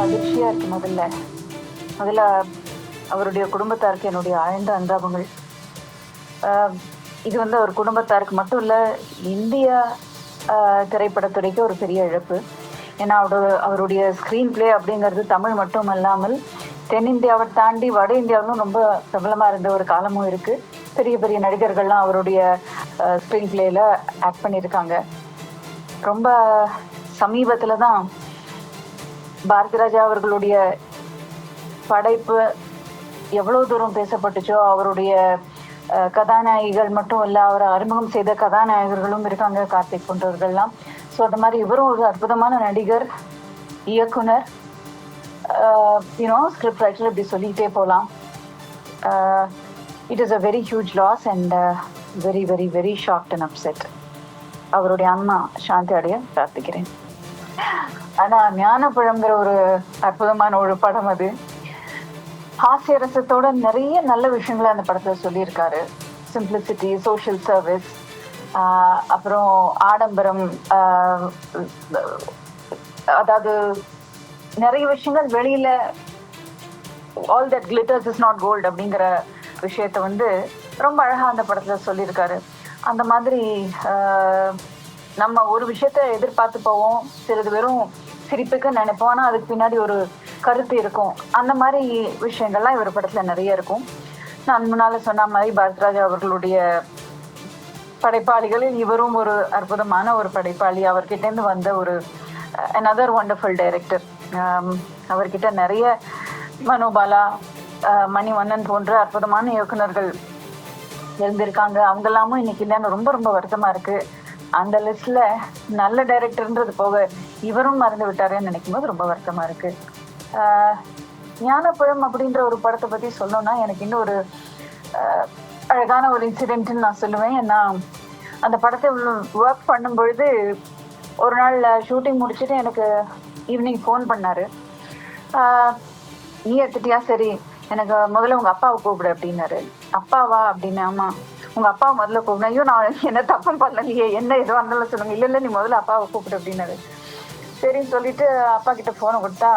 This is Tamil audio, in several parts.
அதிர்ச்சியா இருக்கு. முதல்ல முதல்ல அவருடைய குடும்பத்தாருக்கு என்னுடைய ஆழ்ந்த அனுதாபங்கள். ஆஹ் இது வந்து அவர் குடும்பத்தாருக்கு மட்டும் இல்ல, இந்தியா திரைப்படத்துறைக்கு ஒரு பெரிய இழப்பு. ஏன்னா அவருடைய ஸ்க்ரீன் பிளே அப்படிங்கிறது தமிழ் மட்டும் அல்லாமல் தென்னிந்தியாவை தாண்டி வட இந்தியாவிலும் ரொம்ப பிரபலமா இருந்த ஒரு காலமும் இருக்கு. பெரிய பெரிய நடிகர்கள்லாம் அவருடைய ஸ்க்ரீன் பிளேல ஆக்ட் பண்ணியிருக்காங்க. ரொம்ப சமீபத்துல தான் பாரதி ராஜா அவர்களுடைய படைப்பு எவ்வளவு தூரம் பேசப்பட்டுச்சோ, அவருடைய கதாநாயகிகள் மட்டும் இல்ல, அவரை அறிமுகம் செய்த கதாநாயகர்களும் இருக்காங்க, கார்த்திக் போன்றவர்கள்லாம். ஸோ அந்த மாதிரி இவரும் ஒரு அற்புதமான நடிகர், இயக்குனர், ஸ்கிரிப்ட் ரைட்டர், இப்படி சொல்லிக்கிட்டே போகலாம். It is a very huge loss and very very very shocked and upset. அவருடைய அம்மா சாந்தி அடைய பிரார்த்திக்கிறேன். ஆனா ஞானப்பழங்கிற ஒரு அற்புதமான ஒரு படம் அது. ஹாஸ்ய ரசத்தோட நிறைய நல்ல விஷயங்களை அந்த படத்துல சொல்லியிருக்காரு. சிம்பிளிசிட்டி, சோஷியல் சர்வீஸ், அப்புறம் ஆடம்பரம், அதாவது நிறைய விஷயங்கள் வெளியில all that glitters is not gold அப்படிங்கிற விஷயத்த வந்து ரொம்ப அழகா அந்த படத்துல சொல்லியிருக்காரு. அந்த மாதிரி நம்ம ஒரு விஷயத்த எதிர்பார்த்து போவோம், சிறிது வெறும் சிரிப்புக்கு நினைப்போம், ஆனால் அதுக்கு பின்னாடி ஒரு கருத்து இருக்கும். அந்த மாதிரி விஷயங்கள்லாம் இவர் படத்துல நிறைய இருக்கும். நான் முன்னால சொன்ன மாதிரி பாரதிராஜா அவர்களுடைய படைப்பாளிகளில் இவரும் ஒரு அற்புதமான ஒரு படைப்பாளி. அவர்கிட்டேருந்து வந்த ஒரு another wonderful டைரக்டர். அவர்கிட்ட நிறைய மனோபாலா, மணிவண்ணன் போன்ற அற்புதமான இயக்குனர்கள் இருந்திருக்காங்க. அவங்க எல்லாமும் இன்னைக்கு இல்லைன்னு ரொம்ப ரொம்ப வருத்தமா இருக்கு. அந்த லிஸ்ட்ல நல்ல டைரக்டர்ன்றது போக இவரும் மறந்து விட்டாருன்னு நினைக்கும் போது ரொம்ப வருத்தமா இருக்கு. ஞானப்பழம் அப்படின்ற ஒரு படத்தை பத்தி சொல்லணும்னா எனக்கு இன்னும் ஒரு அழகான ஒரு இன்சிடென்ட்னு நான் சொல்லுவேன். ஏன்னா அந்த படத்தை ஒர்க் பண்ணும் பொழுது ஒரு நாள் ஷூட்டிங் முடிச்சுட்டு எனக்கு ஈவினிங் ஃபோன் பண்ணாரு. நீ எடுத்துட்டியா? சரி, எனக்கு முதல்ல உங்க அப்பாவை கூப்பிடு அப்படின்னாரு. அப்பாவா அப்படின்னு? ஆமா, உங்க அப்பாவை முதல்ல கூப்பிடு. ஐயோ, நான் என்ன தப்பம் பண்ணலையே, என்ன எதுவாக இருந்தாலும் சொல்லுங்க. இல்லை நீ முதல்ல அப்பாவை கூப்பிடு அப்படின்னாரு. சரின்னு சொல்லிட்டு அப்பா கிட்ட ஃபோனை கொடுத்தா,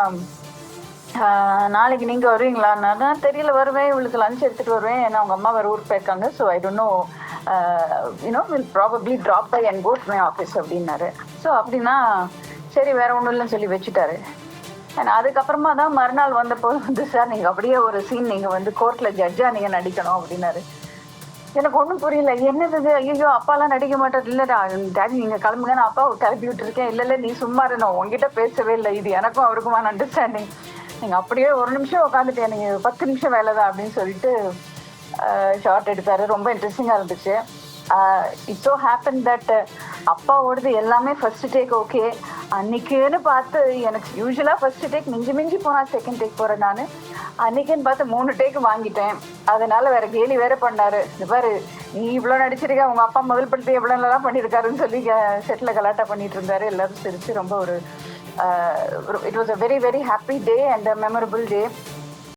நாளைக்கு நீங்க வருவீங்களா? நான் தெரியல, வருவேன், இவளுக்கு லஞ்ச் எடுத்துட்டு வருவேன், ஏன்னா அவங்க அம்மா வேறு ஊருக்கு போயிருக்காங்க. So I don't know, will probably drop by and go to my office அப்படின்னாரு. ஸோ அப்படின்னா சரி, வேற ஒன்றும் இல்லைன்னு சொல்லி வச்சுட்டாரு. அதுக்கப்புறமா தான் மறுநாள் வந்தபோது வந்து, சார் நீங்கள் அப்படியே ஒரு சீன் நீங்கள் வந்து கோர்ட்டில் ஜட்ஜாக நீங்கள் நடிக்கணும் அப்படின்னாரு. எனக்கு ஒன்றும் புரியல, என்னது? ஐயோ, அப்பாலாம் நடிக்க மாட்டார். இல்லை டேடி நீங்கள் கிளம்புங்க, நான் அப்பாவை கிளப்பி விட்டுருக்கேன். இல்லை நீ சும்மா நான் உங்ககிட்ட பேசவே இல்லை, இது எனக்கும் அவருக்குமான அண்டர்ஸ்டாண்டிங். நீங்கள் அப்படியே ஒரு நிமிஷம் உட்காந்துட்டேன், நீங்கள் 10 நிமிஷம் வேலை தான் அப்படின்னு சொல்லிட்டு ஷார்ட் எடுத்தாரு. ரொம்ப இன்ட்ரெஸ்டிங்காக இருந்துச்சு. இட்ஸ் ஸோ ஹேப்பன் தட் அப்பாவோடது எல்லாமே ஃபர்ஸ்ட் டேக் ஓகே. அன்னைக்குன்னு பார்த்து எனக்கு யூஸ்வலாக ஃபர்ஸ்ட் டேக் மிஞ்சி போனால் செகண்ட் டேக் போகிறேன். நான் அன்னைக்குன்னு பார்த்து 3 டேக் வாங்கிட்டேன். அதனால வேற கேலி வேற பண்ணாரு. இந்த பாரு, நீ இவ்வளோ நடிச்சிருக்க, உங்க அப்பா முதல் படத்தை எவ்வளோ நல்லா பண்ணியிருக்காருன்னு சொல்லி செட்டில் கலாட்டா பண்ணிட்டு இருந்தாரு. எல்லாரும் சிரிச்சு ரொம்ப ஒரு it was a very very happy day and a memorable day.